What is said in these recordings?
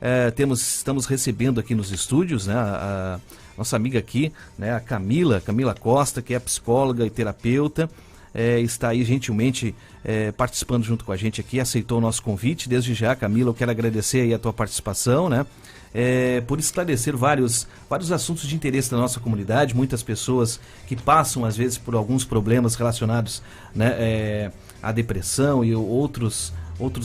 Estamos recebendo aqui nos estúdios, né, a nossa amiga aqui, né, a Camila Costa, que é psicóloga e terapeuta, está aí gentilmente participando junto com a gente aqui, aceitou o nosso convite. Desde já, Camila, eu quero agradecer aí a tua participação, né, por esclarecer vários assuntos de interesse da nossa comunidade. Muitas pessoas que passam, às vezes, por alguns problemas relacionados, né, à depressão e outros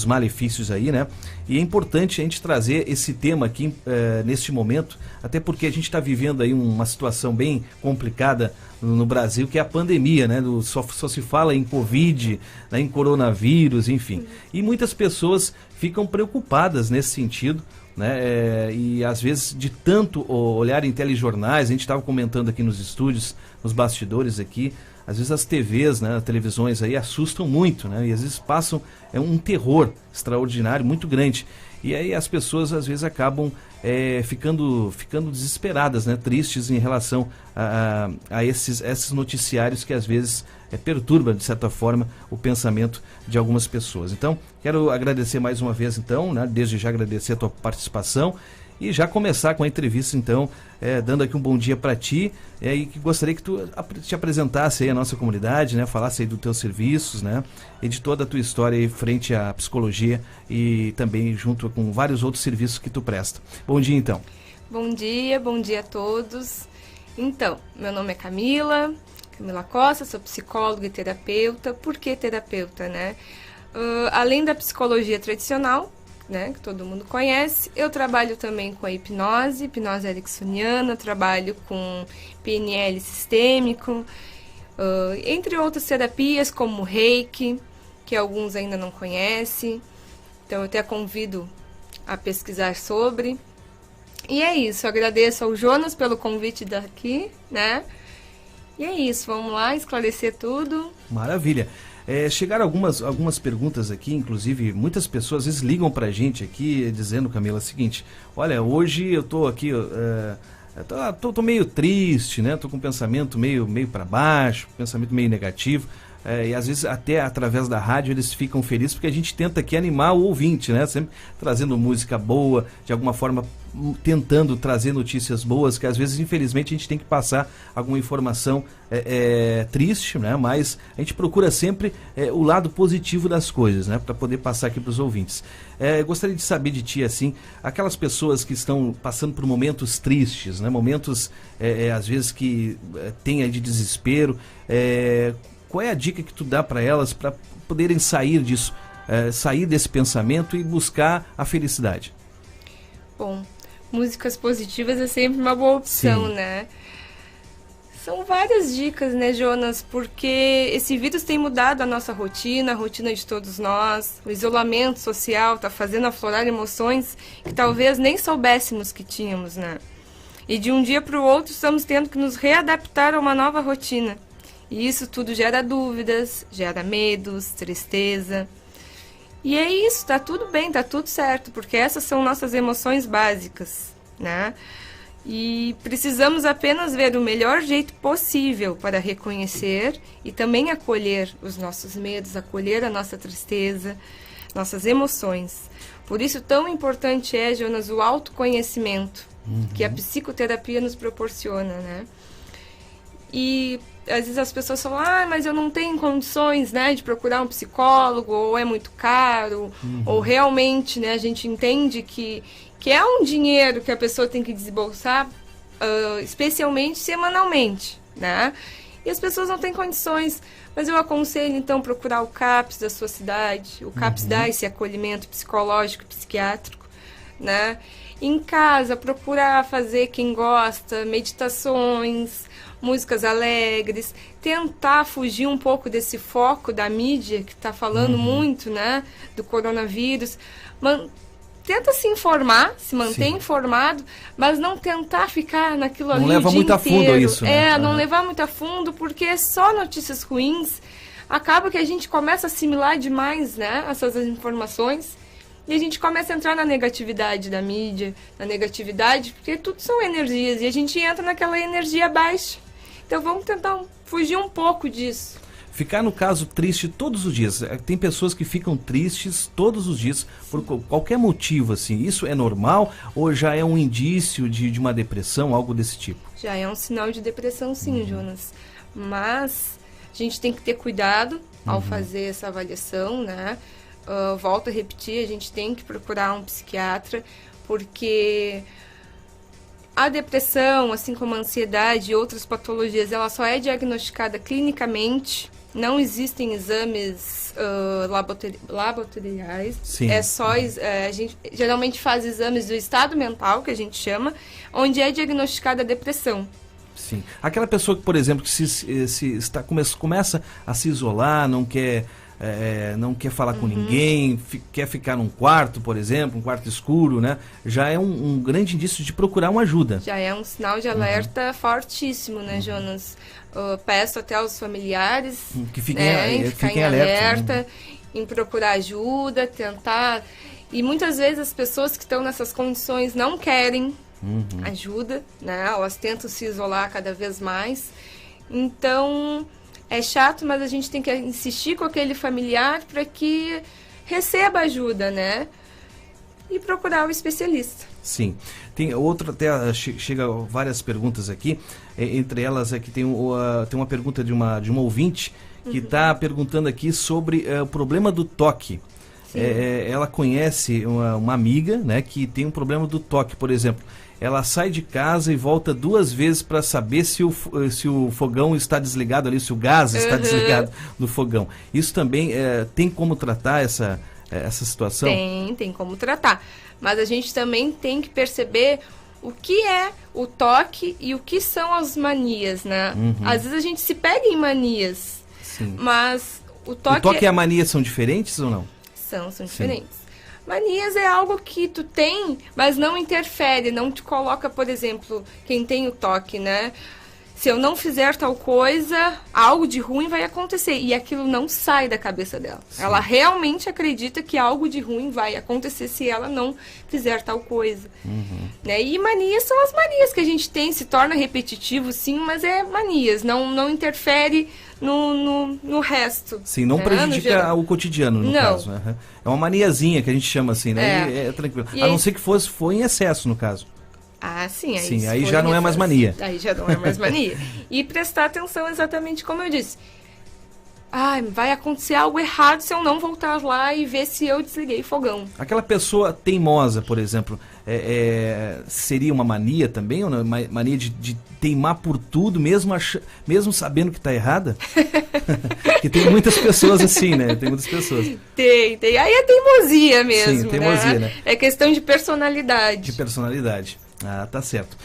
malefícios aí, né? E é importante a gente trazer esse tema aqui neste momento, até porque a gente está vivendo aí uma situação bem complicada no Brasil, que é a pandemia, né? Só se fala em Covid, né? Em coronavírus, enfim. E muitas pessoas ficam preocupadas nesse sentido, né? E às vezes, de tanto olhar em telejornais, a gente estava comentando aqui nos estúdios, nos bastidores aqui, às vezes as TVs, né, as televisões aí assustam muito, né, e às vezes passam um terror extraordinário, muito grande. E aí as pessoas às vezes acabam ficando desesperadas, né, tristes em relação a esses noticiários que às vezes perturbam, de certa forma, o pensamento de algumas pessoas. Então, quero agradecer mais uma vez, então, né, desde já agradecer a tua participação. E já começar com a entrevista, então, dando aqui um bom dia para ti, e que gostaria que tu te apresentasse aí a nossa comunidade, né, falasse aí dos teus serviços, né, e de toda a tua história aí frente à psicologia e também junto com vários outros serviços que tu presta. Bom dia, então. Bom dia a todos. Então, meu nome é Camila Costa, sou psicóloga e terapeuta. Por que terapeuta, né? Além da psicologia tradicional, né, que todo mundo conhece, eu trabalho também com a hipnose ericksoniana, trabalho com PNL sistêmico, entre outras terapias como Reiki, que alguns ainda não conhecem, então eu até convido a pesquisar sobre. E é isso, eu agradeço ao Jonas pelo convite daqui, né? E é isso, vamos lá esclarecer tudo. Maravilha. Chegaram algumas perguntas aqui, inclusive muitas pessoas às vezes ligam pra gente aqui dizendo, Camila, o seguinte: olha, hoje eu tô aqui, tô meio triste, né? Tô com um pensamento meio para baixo, pensamento meio negativo. E às vezes até através da rádio eles ficam felizes porque a gente tenta aqui animar o ouvinte, né? Sempre trazendo música boa, de alguma forma tentando trazer notícias boas, que às vezes infelizmente a gente tem que passar alguma informação triste, né? Mas a gente procura sempre o lado positivo das coisas, né? Para poder passar aqui para os ouvintes. Gostaria de saber de ti, assim, aquelas pessoas que estão passando por momentos tristes, né? Momentos às vezes que tem aí de desespero, qual é a dica que tu dá para elas para poderem sair disso, sair desse pensamento e buscar a felicidade? Bom, músicas positivas é sempre uma boa opção, sim, né? São várias dicas, né, Jonas? Porque esse vírus tem mudado a nossa rotina, a rotina de todos nós. O isolamento social está fazendo aflorar emoções que talvez nem soubéssemos que tínhamos, né? E de um dia para o outro estamos tendo que nos readaptar a uma nova rotina. E isso tudo gera dúvidas, gera medos, tristeza. E é isso, tá tudo bem, tá tudo certo, porque essas são nossas emoções básicas, né? E precisamos apenas ver o melhor jeito possível para reconhecer e também acolher os nossos medos, acolher a nossa tristeza, nossas emoções. Por isso, tão importante é, Jonas, o autoconhecimento, que a psicoterapia nos proporciona, né? E às vezes as pessoas falam, mas eu não tenho condições, né, de procurar um psicólogo, ou é muito caro, ou realmente, né, a gente entende que é um dinheiro que a pessoa tem que desembolsar, especialmente semanalmente, né? E as pessoas não têm condições. Mas eu aconselho, então, procurar o CAPS da sua cidade. O CAPS dá esse acolhimento psicológico e psiquiátrico, né? Em casa, procurar fazer, quem gosta, meditações, músicas alegres, tentar fugir um pouco desse foco da mídia que está falando muito, né, do coronavírus. Tenta se informar, se manter informado, mas não tentar ficar naquilo ali o dia inteiro. Não leva muito a fundo isso, né? Não levar muito a fundo, porque é só notícias ruins. Acaba que a gente começa a assimilar demais, né, essas informações. E a gente começa a entrar na negatividade da mídia, na negatividade, porque tudo são energias, e a gente entra naquela energia baixa. Então vamos tentar fugir um pouco disso. Ficar, no caso, triste todos os dias. Tem pessoas que ficam tristes todos os dias por qualquer motivo, assim. Isso é normal ou já é um indício de uma depressão, algo desse tipo? Já é um sinal de depressão, sim, Jonas. Mas a gente tem que ter cuidado ao fazer essa avaliação, né? Volto a repetir, a gente tem que procurar um psiquiatra, porque a depressão, assim como a ansiedade e outras patologias, ela só é diagnosticada clinicamente. Não existem exames laboratoriais. Sim. É só a gente geralmente faz exames do estado mental, que a gente chama, onde é diagnosticada a depressão. Sim. Aquela pessoa que, por exemplo, que começa a se isolar, não quer falar com ninguém, quer ficar num quarto, por exemplo, um quarto escuro, né? Já é um grande indício de procurar uma ajuda. Já é um sinal de alerta fortíssimo, né, Jonas? Peço até aos familiares que fiquem alerta, em procurar ajuda, tentar. E muitas vezes as pessoas que estão nessas condições não querem ajuda, né? Elas tentam se isolar cada vez mais. Então, é chato, mas a gente tem que insistir com aquele familiar para que receba ajuda, né? E procurar o especialista. Sim. Tem outra, até chega várias perguntas aqui, entre elas aqui tem uma pergunta de uma ouvinte que está perguntando aqui sobre o problema do toque. Ela conhece uma amiga, né, que tem um problema do toque, por exemplo. Ela sai de casa e volta 2 vezes para saber se o fogão está desligado ali, se o gás está desligado do fogão. Isso também tem como tratar essa situação? Tem como tratar. Mas a gente também tem que perceber o que é o toque e o que são as manias, né? Às vezes a gente se pega em manias, sim, mas o toque... O toque e a mania são diferentes ou não? São diferentes. Manias é algo que tu tem, mas não interfere, não te coloca, por exemplo, quem tem o toque, né? Se eu não fizer tal coisa, algo de ruim vai acontecer. E aquilo não sai da cabeça dela. Sim. Ela realmente acredita que algo de ruim vai acontecer se ela não fizer tal coisa. Né? E manias são as manias que a gente tem. Se torna repetitivo, sim, mas é manias. Não interfere no resto. Sim, não prejudica o cotidiano, no caso. Né? É uma maniazinha que a gente chama assim, né? É tranquilo. A não ser que foi em excesso, no caso. Ah, sim. Aí já não é mais mania. Aí já não é mais mania. E prestar atenção exatamente como eu disse. Vai acontecer algo errado se eu não voltar lá e ver se eu desliguei o fogão. Aquela pessoa teimosa, por exemplo, seria uma mania também? Ou não? Mania de teimar por tudo, mesmo sabendo que está errada? Que tem muitas pessoas assim, né? Tem muitas pessoas. Tem. Aí é teimosia mesmo. Sim, teimosia, né? É questão de personalidade. De personalidade. Ah, tá certo.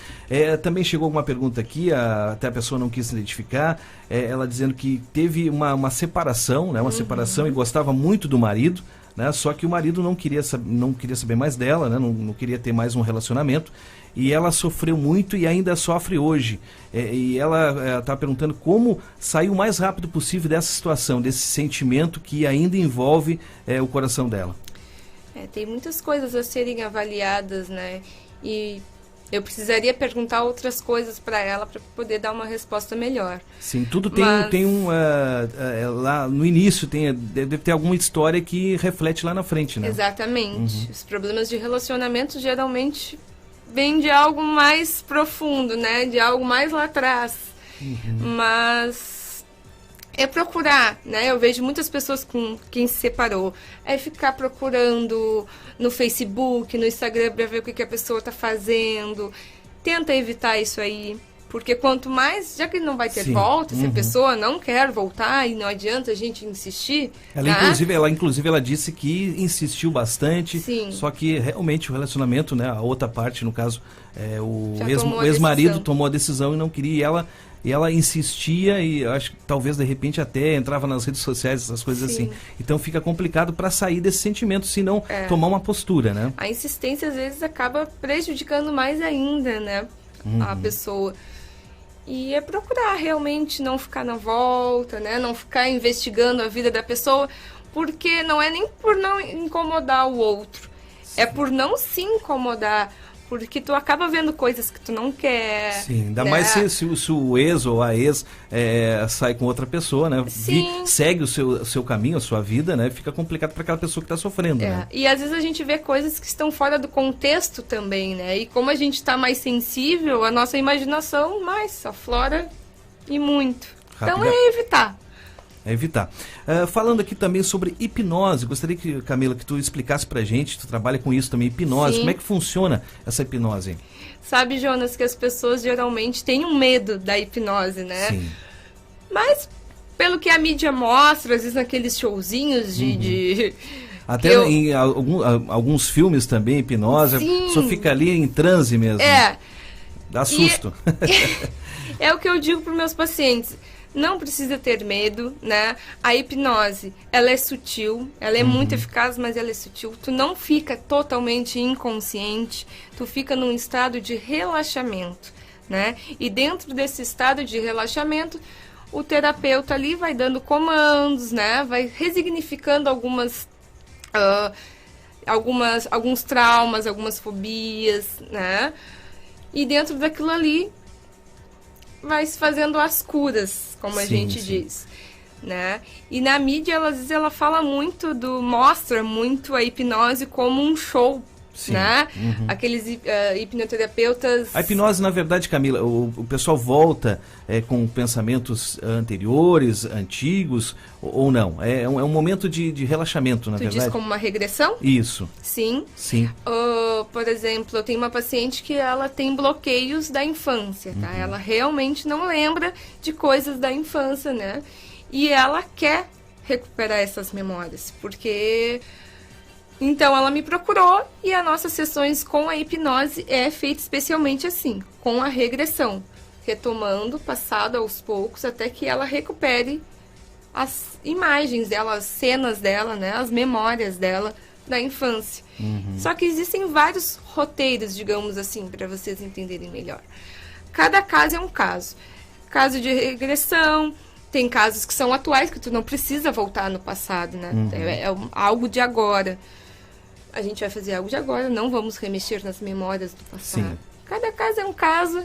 Também chegou uma pergunta aqui, até a pessoa não quis se identificar, ela dizendo que teve uma separação, né? Uma separação e gostava muito do marido, né? Só que o marido não queria saber mais dela, né? Não queria ter mais um relacionamento, e ela sofreu muito e ainda sofre hoje. E ela está perguntando como sair o mais rápido possível dessa situação, desse sentimento que ainda envolve o coração dela. Tem muitas coisas a serem avaliadas, né? E eu precisaria perguntar outras coisas para ela para poder dar uma resposta melhor. Sim, tudo tem lá no início deve ter alguma história que reflete lá na frente, né? Exatamente. Os problemas de relacionamento geralmente vêm de algo mais profundo, né? De algo mais lá atrás. Mas é procurar, né? Eu vejo muitas pessoas com quem se separou. É ficar procurando no Facebook, no Instagram, para ver o que a pessoa está fazendo. Tenta evitar isso aí. Porque quanto mais, já que não vai ter volta, se a pessoa não quer voltar e não adianta a gente insistir. Ela inclusive disse que insistiu bastante. Sim. Só que realmente o relacionamento, né? A outra parte, no caso, o ex-marido tomou a decisão e não queria. E ela insistia e acho que talvez de repente até entrava nas redes sociais, essas coisas assim. Então fica complicado para sair desse sentimento, se não tomar uma postura, né? A insistência às vezes acaba prejudicando mais ainda, né? A pessoa. E é procurar realmente não ficar na volta, né? Não ficar investigando a vida da pessoa, porque não é nem por não incomodar o outro. É por não se incomodar, porque tu acaba vendo coisas que tu não quer. Sim, ainda né? mais se o ex ou a ex sai com outra pessoa, né? Sim. Segue o seu caminho, a sua vida, né? Fica complicado para aquela pessoa que está sofrendo, né? E às vezes a gente vê coisas que estão fora do contexto também, né? E como a gente está mais sensível, a nossa imaginação mais aflora e muito. Então é evitar. É evitar. Falando aqui também sobre hipnose, gostaria que, Camila, que tu explicasse pra gente, tu trabalha com isso também, hipnose, Sim. como é que funciona essa hipnose? Sabe, Jonas, que as pessoas geralmente têm um medo da hipnose, né? Sim. Mas, pelo que a mídia mostra, às vezes naqueles showzinhos de Até em alguns filmes também, hipnose, Sim. a pessoa fica ali em transe mesmo. Dá susto. É o que eu digo para os meus pacientes. Não precisa ter medo, né? A hipnose, ela é sutil, ela é muito eficaz, mas ela é sutil. Tu não fica totalmente inconsciente, tu fica num estado de relaxamento, né? E dentro desse estado de relaxamento, o terapeuta ali vai dando comandos, né? Vai resignificando alguns traumas, algumas fobias, né? E dentro daquilo ali, vai se fazendo as curas, como a gente diz, né? E na mídia, às vezes, ela fala muito mostra muito a hipnose como um show, né? Aqueles hipnoterapeutas... A hipnose, na verdade, Camila, o pessoal volta com pensamentos anteriores, antigos, ou não? É um momento de relaxamento, na verdade. Tu diz como uma regressão? Isso. Sim. Sim. Por exemplo, eu tenho uma paciente que ela tem bloqueios da infância, tá? Ela realmente não lembra de coisas da infância, né? E ela quer recuperar essas memórias, porque... Então, ela me procurou e as nossas sessões com a hipnose é feita especialmente assim, com a regressão, retomando o passado aos poucos até que ela recupere as imagens dela, as cenas dela, né, as memórias dela da infância. Só que existem vários roteiros, digamos assim, para vocês entenderem melhor. Cada caso é um caso. Caso de regressão, tem casos que são atuais, que tu não precisa voltar no passado, né? É algo de agora. A gente vai fazer algo de agora, não vamos remexer nas memórias do passado. Sim. Cada caso é um caso,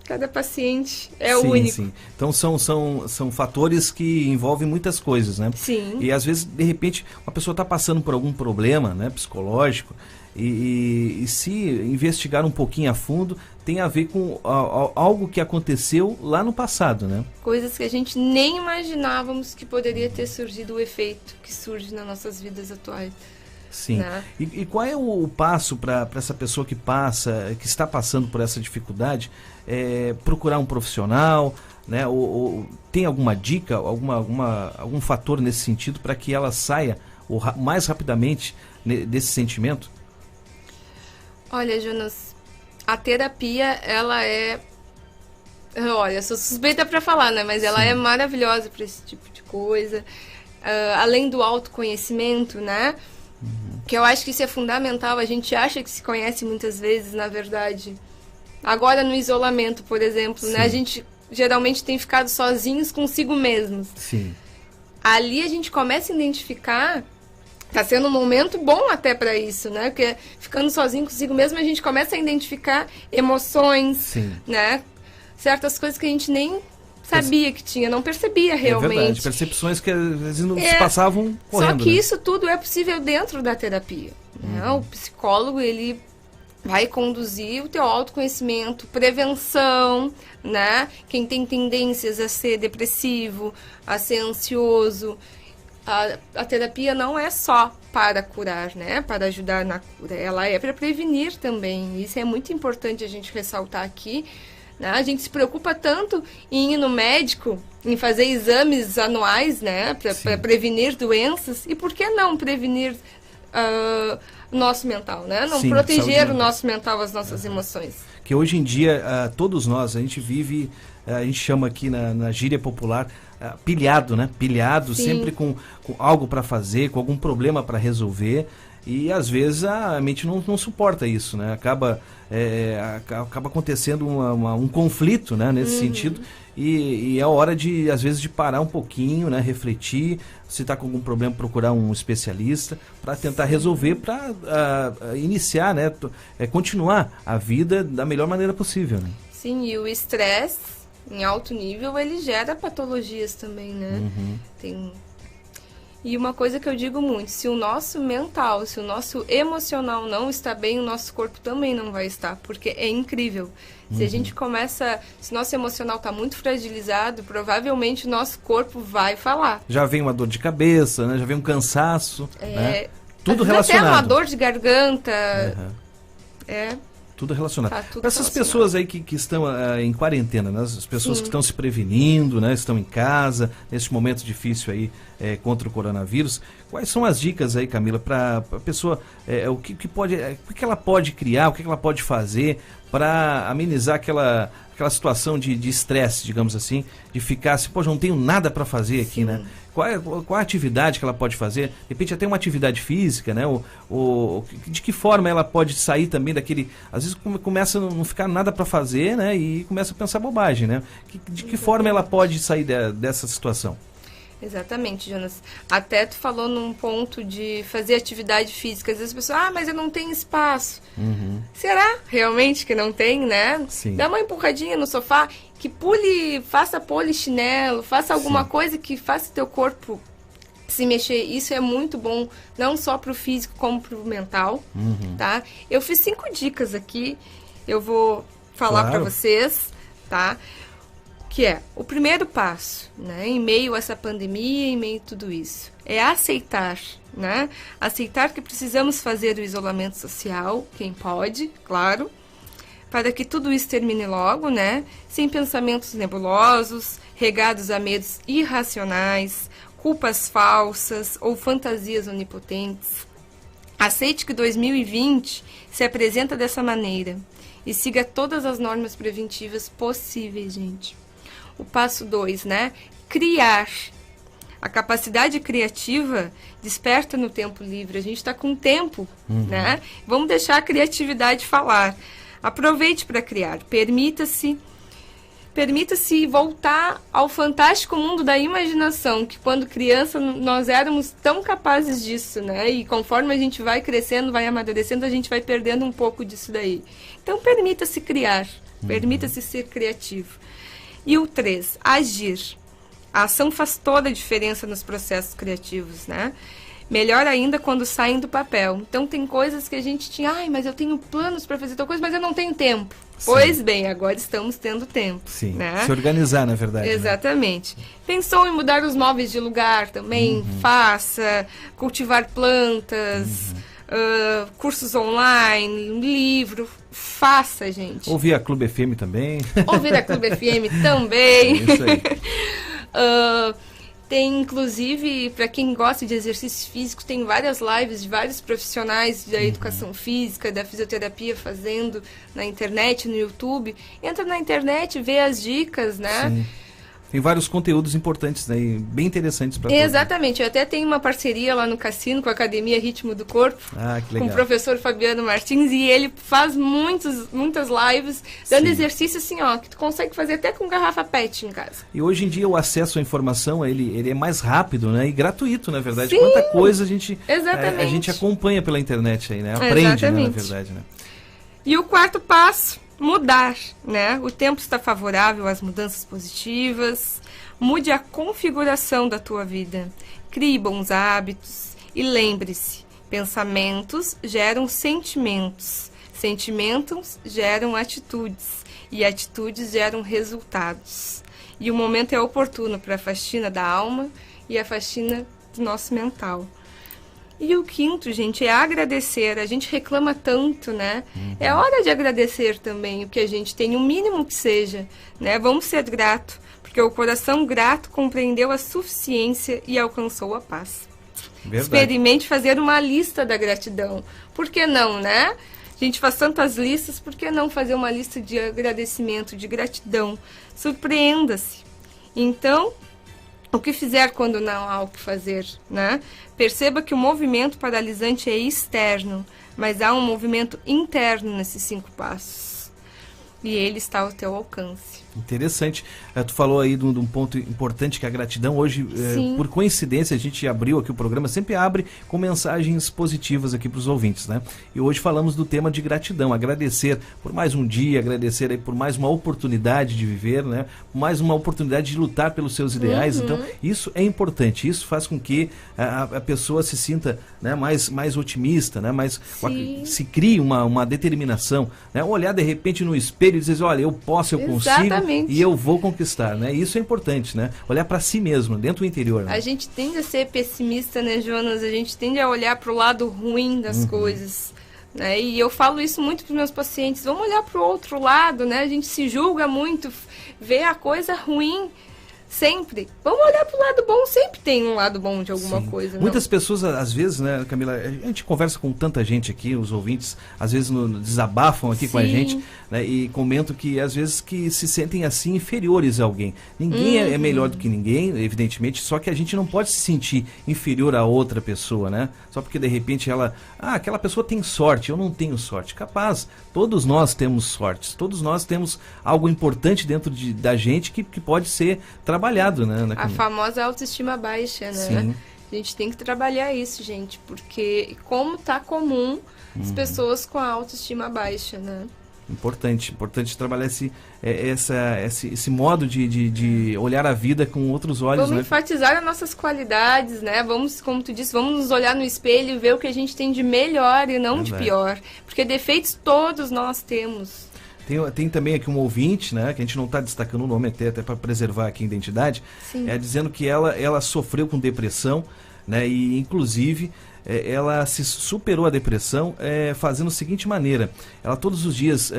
cada paciente é único. Sim. Então são fatores que envolvem muitas coisas, né? Sim. E às vezes, de repente, uma pessoa está passando por algum problema, né, psicológico, e se investigar um pouquinho a fundo, tem a ver com algo que aconteceu lá no passado, né? Coisas que a gente nem imaginávamos que poderia ter surgido o efeito que surge nas nossas vidas atuais. Sim. Né? E qual é o passo para essa pessoa que está passando por essa dificuldade? Procurar um profissional, né? Ou tem alguma dica, algum fator nesse sentido para que ela saia mais rapidamente desse sentimento? Olha, Jonas, a terapia, ela é... Olha, eu sou suspeita para falar, né? Mas ela é maravilhosa para esse tipo de coisa. Além do autoconhecimento, né? Que eu acho que isso é fundamental. A gente acha que se conhece muitas vezes, na verdade. Agora no isolamento, por exemplo, né? A gente geralmente tem ficado sozinhos consigo mesmos. Sim. Ali a gente começa a identificar... Tá sendo um momento bom até para isso, né? Porque ficando sozinho consigo mesmo, a gente começa a identificar emoções, né? Certas coisas que a gente nem sabia que tinha, não percebia realmente. É verdade, percepções que às vezes não se passavam correndo. Só que né? isso tudo é possível dentro da terapia. Né? O psicólogo, ele vai conduzir o teu autoconhecimento, prevenção, né? Quem tem tendências a ser depressivo, a ser ansioso. A terapia não é só para curar, né? Para ajudar na cura. Ela é para prevenir também. Isso é muito importante a gente ressaltar aqui. Né? A gente se preocupa tanto em ir no médico, em fazer exames anuais, né? Para prevenir doenças. E por que não prevenir o nosso mental, né? Não proteger o nosso mental, as nossas emoções. Que hoje em dia, todos nós, a gente vive, a gente chama aqui na gíria popular, pilhado, né? Pilhado, sempre com algo para fazer, com algum problema para resolver. E às vezes a mente não suporta isso, né? Acaba acontecendo um conflito, né? Nesse sentido. e é hora de, às vezes, de parar um pouquinho, né? Refletir, se está com algum problema, procurar um especialista para tentar resolver, para iniciar, né? Continuar a vida da melhor maneira possível, né? Sim, e o estresse em alto nível, ele gera patologias também, né? E uma coisa que eu digo muito, se o nosso mental, se o nosso emocional não está bem, o nosso corpo também não vai estar, porque é incrível. Se a gente começa, se o nosso emocional está muito fragilizado, provavelmente o nosso corpo vai falar. Já vem uma dor de cabeça, né? Já vem um cansaço, né? Tudo relacionado. Até uma dor de garganta. Tudo relacionado. Tá tudo Para essas relacionado. pessoas aí que estão em quarentena, né? As pessoas que estão se prevenindo, né? Estão em casa, nesse momento difícil aí contra o coronavírus, quais são as dicas aí, Camila, para a pessoa, o que ela pode criar, o que ela pode fazer para amenizar aquela situação de estresse, digamos assim, de ficar assim, não tenho nada para fazer aqui, né? Qual a atividade que ela pode fazer? De repente até uma atividade física, né? De que forma ela pode sair também daquele... Às vezes começa a não ficar nada para fazer, né? E começa a pensar bobagem, né? De que forma ela pode sair dessa situação? Exatamente, Jonas. Até tu falou num ponto de fazer atividade física. Às vezes as pessoas, mas eu não tenho espaço. Será realmente que não tem, né? Sim. Dá uma empurradinha no sofá, que pule, faça polichinelo, faça alguma coisa que faça teu corpo se mexer. Isso é muito bom, não só pro físico, como pro mental, tá? Eu fiz 5 dicas aqui, eu vou falar para vocês, tá? Que é o primeiro passo, né, em meio a essa pandemia, em meio a tudo isso, é aceitar, né, aceitar que precisamos fazer o isolamento social, quem pode, claro, para que tudo isso termine logo, né, sem pensamentos nebulosos, regados a medos irracionais, culpas falsas ou fantasias onipotentes. Aceite que 2020 se apresenta dessa maneira e siga todas as normas preventivas possíveis, gente. O passo 2, né? Criar. A capacidade criativa desperta no tempo livre. A gente está com tempo, né? Vamos deixar a criatividade falar. Aproveite para criar. Permita-se voltar ao fantástico mundo da imaginação, que quando criança nós éramos tão capazes disso, né? E conforme a gente vai crescendo, vai amadurecendo, a gente vai perdendo um pouco disso daí. Então, permita-se criar. Permita-se ser criativo. E o 3, agir. A ação faz toda a diferença nos processos criativos, né? Melhor ainda quando saem do papel. Então, tem coisas que a gente tinha, mas eu tenho planos para fazer tal coisa, mas eu não tenho tempo. Sim. Pois bem, agora estamos tendo tempo. Sim, né? Se organizar, na verdade. Exatamente. Né? Pensou em mudar os móveis de lugar também? Faça. Cultivar plantas... cursos online, livro, faça, gente. Ouvir a Clube FM também. Ouvir a Clube FM também. É isso aí. Tem, inclusive, para quem gosta de exercício físico, tem várias lives de vários profissionais da educação física, da fisioterapia fazendo na internet, no YouTube. Entra na internet, vê as dicas, né? Sim. Tem vários conteúdos importantes, né? E bem interessantes para todos. Exatamente. Eu até tenho uma parceria lá no Cassino com a Academia Ritmo do Corpo. Que legal. Com o professor Fabiano Martins. E ele faz muitas lives dando exercício assim, que tu consegue fazer até com garrafa PET em casa. E hoje em dia o acesso à informação, ele é mais rápido, né? E gratuito, na verdade. Sim. Quanta coisa a gente acompanha pela internet aí, né? Aprende, né, na verdade, né? E o 4º passo... mudar, né? O tempo está favorável às mudanças positivas. Mude a configuração da tua vida. Crie bons hábitos. E lembre-se, pensamentos geram sentimentos. Sentimentos geram atitudes. E atitudes geram resultados. E o momento é oportuno para a faxina da alma e a faxina do nosso mental. E o 5º, gente, é agradecer. A gente reclama tanto, né? É hora de agradecer também o que a gente tem, o mínimo que seja, né? Vamos ser gratos, porque o coração grato compreendeu a suficiência e alcançou a paz. Verdade. Experimente fazer uma lista da gratidão. Por que não, né? A gente faz tantas listas, por que não fazer uma lista de agradecimento, de gratidão? Surpreenda-se. Então... o que fizer quando não há o que fazer, né? Perceba que o movimento paralisante é externo, mas há um movimento interno nesses 5 passos. E ele está ao teu alcance. Interessante. Tu falou aí de um ponto importante que é a gratidão. Hoje, por coincidência, a gente abriu aqui o programa, sempre abre com mensagens positivas aqui para os ouvintes, né? E hoje falamos do tema de gratidão, agradecer por mais um dia, agradecer aí por mais uma oportunidade de viver, né? Mais uma oportunidade de lutar pelos seus ideais. Então, isso é importante, isso faz com que a pessoa se sinta, né, mais otimista, né? Se crie uma determinação, né? Olhar de repente no espelho e dizer, olha, eu posso, eu consigo. E eu vou conquistar, né? Isso é importante, né? Olhar para si mesmo, dentro do interior. Né? A gente tende a ser pessimista, né, Jonas? A gente tende a olhar para o lado ruim das coisas, né? E eu falo isso muito para os meus pacientes. Vamos olhar para o outro lado, né? A gente se julga muito, vê a coisa ruim sempre. Vamos olhar para o lado bom, sempre tem um lado bom de alguma coisa. Muitas pessoas, às vezes, né, Camila, a gente conversa com tanta gente aqui, os ouvintes, às vezes desabafam aqui com a gente, né, e comentam que, às vezes, que se sentem assim inferiores a alguém. Ninguém é melhor do que ninguém, evidentemente, só que a gente não pode se sentir inferior a outra pessoa, né? Só porque, de repente, aquela pessoa tem sorte, eu não tenho sorte. Capaz, todos nós temos sorte, todos nós temos algo importante dentro da gente que pode ser trabalhado, né? A famosa autoestima baixa, né? Sim. A gente tem que trabalhar isso, gente, porque como tá comum as pessoas com a autoestima baixa, né? Importante trabalhar esse modo de olhar a vida com outros olhos. Vamos enfatizar as nossas qualidades, né? Vamos, como tu disse, vamos nos olhar no espelho e ver o que a gente tem de melhor e não de pior. Porque defeitos todos nós temos. Tem também aqui um ouvinte, né, que a gente não está destacando o nome até para preservar aqui a identidade, dizendo que ela sofreu com depressão, né, e inclusive ela se superou a depressão fazendo da seguinte maneira: ela todos os dias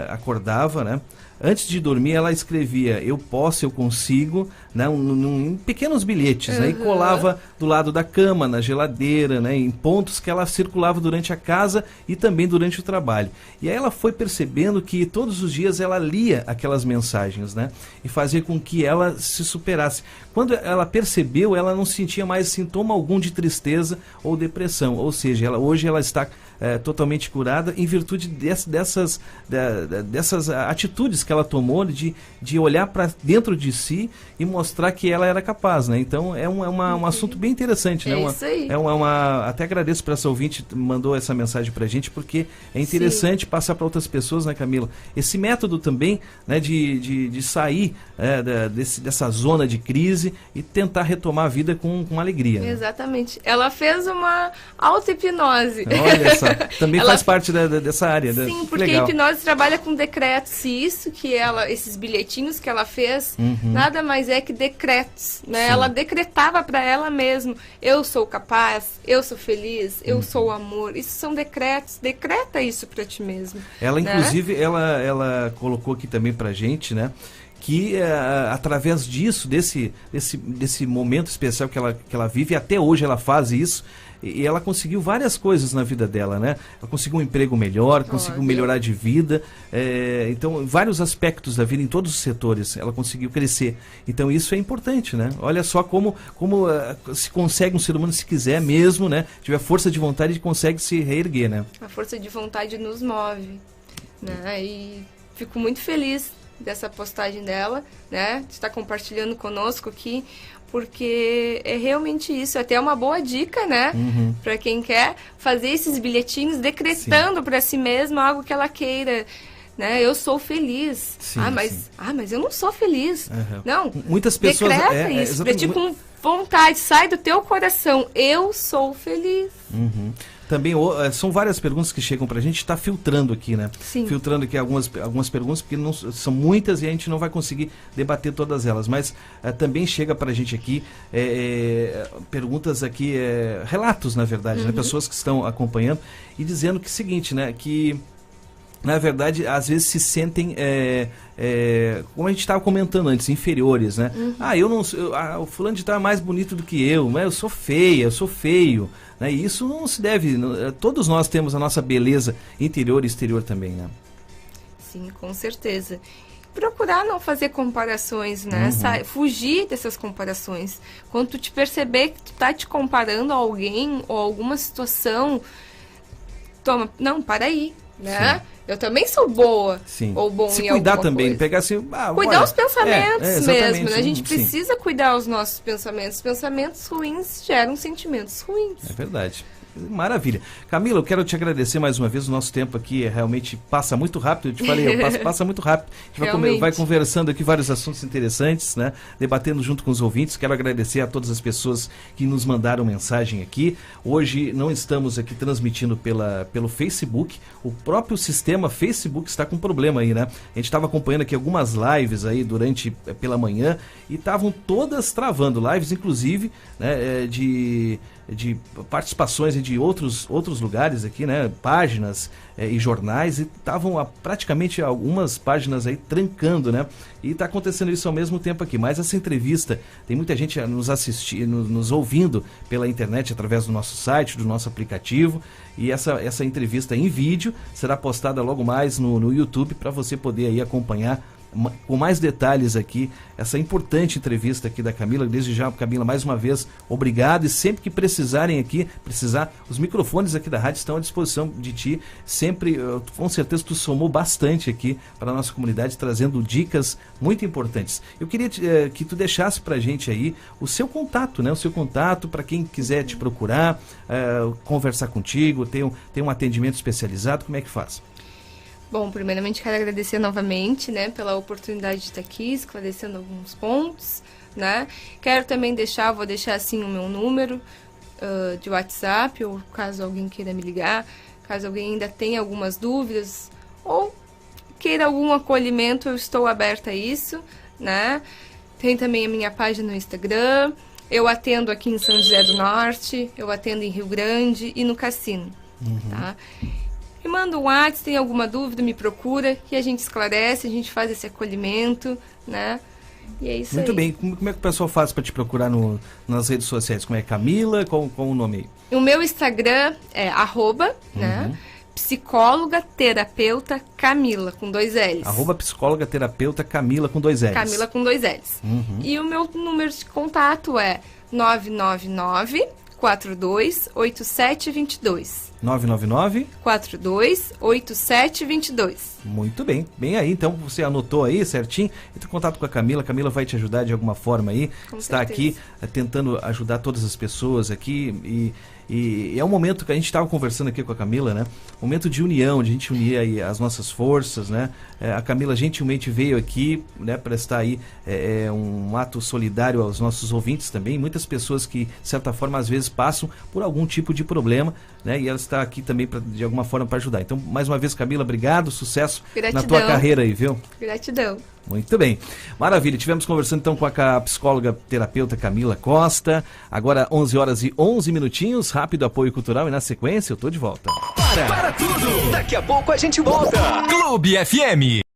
acordava, né, antes de dormir ela escrevia eu posso, eu consigo, né, em pequenos bilhetes, né, e colava do lado da cama, na geladeira, né, em pontos que ela circulava durante a casa e também durante o trabalho. E aí ela foi percebendo que todos os dias ela lia aquelas mensagens, né, e fazia com que ela se superasse. Quando ela percebeu, ela não sentia mais sintoma algum de tristeza ou depressão, ou seja, hoje ela está totalmente curada em virtude dessas atitudes que ela tomou de olhar para dentro de si e mostrar que ela era capaz, né? Então é um assunto bem interessante, né? Isso aí. Até agradeço para essa ouvinte que mandou essa mensagem para a gente, porque é interessante passar para outras pessoas, né, Camila? Esse método também, né, de sair dessa zona de crise e tentar retomar a vida com alegria. Né? Exatamente. Ela fez uma auto-hipnose. Olha só. Também faz parte dessa área. Sim, porque a hipnose trabalha com decretos. E isso que esses bilhetinhos que ela fez, nada mais é que decretos. Né? Ela decretava para ela mesma: eu sou capaz, eu sou feliz, eu sou o amor. Isso são decretos. Decreta isso para ti mesmo. Ela, inclusive, ela colocou aqui também pra gente, né? Que através disso, desse momento especial que ela vive, até hoje ela faz isso, e ela conseguiu várias coisas na vida dela, né? Ela conseguiu um emprego melhor, conseguiu melhorar de vida, então vários aspectos da vida, em todos os setores, ela conseguiu crescer. Então isso é importante, né? Olha só como se consegue um ser humano, se quiser mesmo, né? Tiver força de vontade, consegue se reerguer, né? A força de vontade nos move, né? E fico muito feliz dessa postagem dela, né? De estar compartilhando conosco aqui, porque é realmente isso. Até uma boa dica, né? Para quem quer fazer esses bilhetinhos decretando para si mesmo algo que ela queira. Né? Eu sou feliz. Mas eu não sou feliz. Não. Muitas pessoas decreta isso. Pra ti com vontade, sai do teu coração. Eu sou feliz. Também são várias perguntas que chegam pra gente, está filtrando aqui, né? Sim. Filtrando aqui algumas perguntas, porque são muitas e a gente não vai conseguir debater todas elas, mas também chega pra gente aqui perguntas aqui, relatos, na verdade, né? Pessoas que estão acompanhando e dizendo que é o seguinte, né? Que na verdade, às vezes se sentem, como a gente estava comentando antes, inferiores, né? O fulano de tal é mais bonito do que eu, mas eu sou feia, eu sou feio, né? E isso não se deve, todos nós temos a nossa beleza interior e exterior também, né? Sim, com certeza. Procurar não fazer comparações, né? Fugir dessas comparações. Quando tu te perceber que tu tá te comparando a alguém ou a alguma situação, para aí. né? Sim. Eu também sou boa. Sim. Ou bom Se em cuidar alguma também, coisa. pegar assim... Cuidar os pensamentos mesmo, né? A gente sim. precisa cuidar os nossos pensamentos. Pensamentos ruins geram sentimentos ruins. É verdade. Maravilha. Camila, eu quero te agradecer mais uma vez. O nosso tempo aqui realmente passa muito rápido. Eu te falei, passa muito rápido. A gente vai conversando aqui vários assuntos interessantes, né? Debatendo junto com os ouvintes. Quero agradecer a todas as pessoas que nos mandaram mensagem aqui. Hoje não estamos aqui transmitindo pelo Facebook. O próprio sistema Facebook está com problema aí, né? A gente estava acompanhando aqui algumas lives aí pela manhã e estavam todas travando. Lives, inclusive, né, de participações de outros lugares aqui, né, páginas e jornais, e estavam praticamente algumas páginas aí trancando, né, e está acontecendo isso ao mesmo tempo aqui. Mas essa entrevista, tem muita gente nos assistindo, nos ouvindo pela internet, através do nosso site, do nosso aplicativo, e essa entrevista em vídeo será postada logo mais no YouTube para você poder aí acompanhar com mais detalhes aqui, essa importante entrevista aqui da Camila. Desde já, Camila, mais uma vez, obrigado, e sempre que precisarem aqui, os microfones aqui da rádio estão à disposição de ti, sempre, com certeza tu somou bastante aqui para a nossa comunidade, trazendo dicas muito importantes. Eu queria que tu deixasse pra gente aí o seu contato, né, o seu contato para quem quiser te procurar, conversar contigo, tem um atendimento especializado, como é que faz? Bom, primeiramente quero agradecer novamente, né, pela oportunidade de estar aqui, esclarecendo alguns pontos, né. Quero também vou deixar assim o meu número de WhatsApp, ou caso alguém queira me ligar, caso alguém ainda tenha algumas dúvidas, ou queira algum acolhimento, eu estou aberta a isso, né. Tem também a minha página no Instagram, eu atendo aqui em São José do Norte, eu atendo em Rio Grande e no Cassino, tá. Me manda um WhatsApp, tem alguma dúvida, me procura, e a gente esclarece, a gente faz esse acolhimento, né? E é isso aí. Muito bem. Como é que o pessoal faz para te procurar nas redes sociais? Como é Camila? Qual o nome aí? O meu Instagram é né? Psicóloga Terapeuta Camila, com 2 L's. Psicóloga Terapeuta Camila, com 2 L's. Camila, com 2 L's. E o meu número de contato é 999-428722. 999-428722. Muito bem. Bem aí, então você anotou aí certinho. Entre em contato com a Camila. A Camila vai te ajudar de alguma forma aí. Está aqui tentando ajudar todas as pessoas aqui. E é um momento que a gente estava conversando aqui com a Camila, né? Momento de união, de a gente unir aí as nossas forças, né? A Camila gentilmente veio aqui, né, prestar aí um ato solidário aos nossos ouvintes também. Muitas pessoas que, de certa forma, às vezes passam por algum tipo de problema, né? E ela está aqui também, de alguma forma, para ajudar. Então, mais uma vez, Camila, obrigado, sucesso na tua carreira aí, viu? Gratidão. Muito bem. Maravilha. Tivemos conversando então com a psicóloga terapeuta Camila Costa. Agora 11 horas e 11 minutinhos. Rápido apoio cultural e na sequência eu tô de volta. Para tudo! Daqui a pouco a gente volta. Clube FM.